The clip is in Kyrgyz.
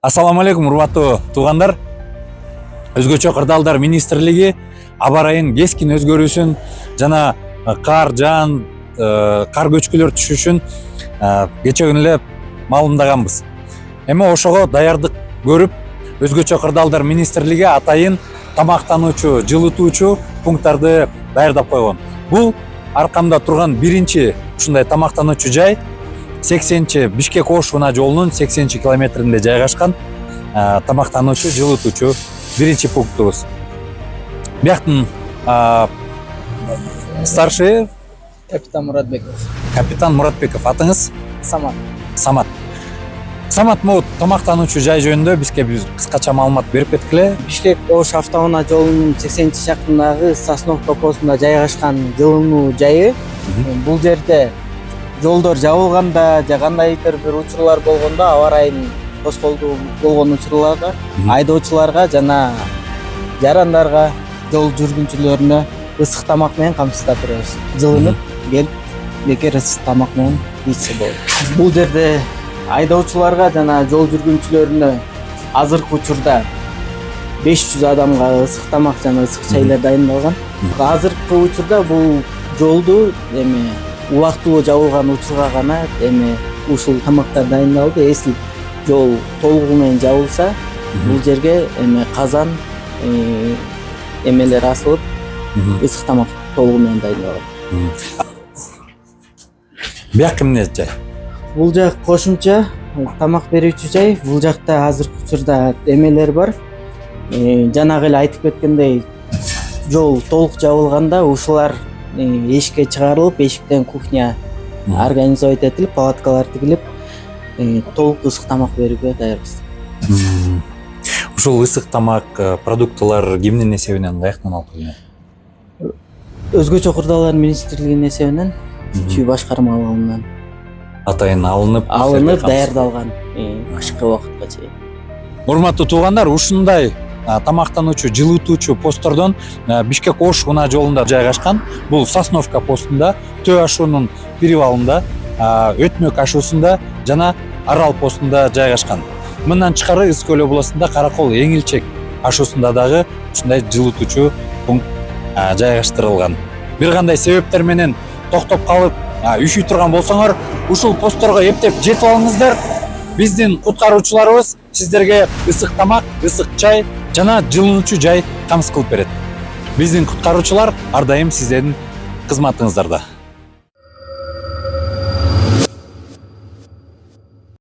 Ассаламу алейкум, урматтуу туугандар. Өзгөчө кырдаалдар министрлиги аба ырайынын кескин өзгөрүүсүн жана кар көчкүлөр түшүшүн кечээ күнү эле маалымдаганбыз. Эми ошого даярдык көрүп, өзгөчө кырдаалдар министрлиги атайын тамактануучу, жылытуучу пункттарды даярдап койгон. Бул Аркамда турган биринчи ушундай тамактануучу жай 80 Бишкек-Ош унаа жолунун 80 километринде жайгашкан тамактануучу, жылытуучу биринчи пунктубуз. Бияктын старший Капитан Муратбеков. Капитан Муратбеков. Атыңыз? Самат. Самат, могу тамактануучу жай жөнүндө бизге кыскача маалымат берип кеткиле. Бишкек-Ош автоунаа жолунун 80 шактындагы Сосновка постунда жайгашкан жылынуу жайы. Бул жерде жолдор жабылганда же кандайдыр бир учурлар болгондо аба ырайынын тоскоолдуу болгон учурларда айдоочуларга жана жарандарга, жол жүргүнчүлөрүнө ысык тамак менен камсыздап беребиз. Жылынып келип бекер ысык тамак менен ийсе болот. Бул жерде айдоочуларга жана жол жүргүнчүлөрүнө азыркы учурда 500 адамга ысык тамак жана ысык чайлар дайындалган. Азыркы учурда бул жолду убактылуу жабылган учурга гана ушул тамактар дайындалды. Если жол толугу менен жабылса, бул жерге казан эмелер асылып, ысык тамак толугу менен дайындалат. Бияк эмне жай? Бул жак кошумча тамак берүүчү жай. Бул жакта азыркы учурда эмелер бар. Жанагы эле айтып кеткендей, жол толук жабылганда ушулар эшикке чыгарылып, эшиктен кухня организовать этилип, палаткалар тигилип, толук ысык тамак берүүгө даярбыз. Ушул ысык тамак продуктылар кимдин эсебинен, каяктан алып келинет? Өзгөчө кырдаалдар министрлигинин эсебинен, чүй башкармалыгынан Атайын алынып даярдалган кышкы убакытка чейин. Урматтуу туугандар, ушундай тамактануучу, жылытуучу посттордон Бишкек-Ош унаа жолунда жайгашкан. Бул Сосновка постунда, Төө ашуунун перевалында, Өтмөк ашуусунда жана Арал постунда жайгашкан. Мындан тышкары Ысык Көл областында Каракол Эңилчек ашуусунда дагы ушундай жылытуучу пункт жайгаштырылган. Бир кандай себептер менен токтоп калып, үшүй турган болсоңор, ушул постторго эптеп жетип алыңыздар. Биздин куткаруучуларыбыз сиздерге ысык тамак, ысык чай жана жылынуучу жай камсыз кылып берет. Биздин куткаруучулар ар дайым сиздердин кызматыңыздарда.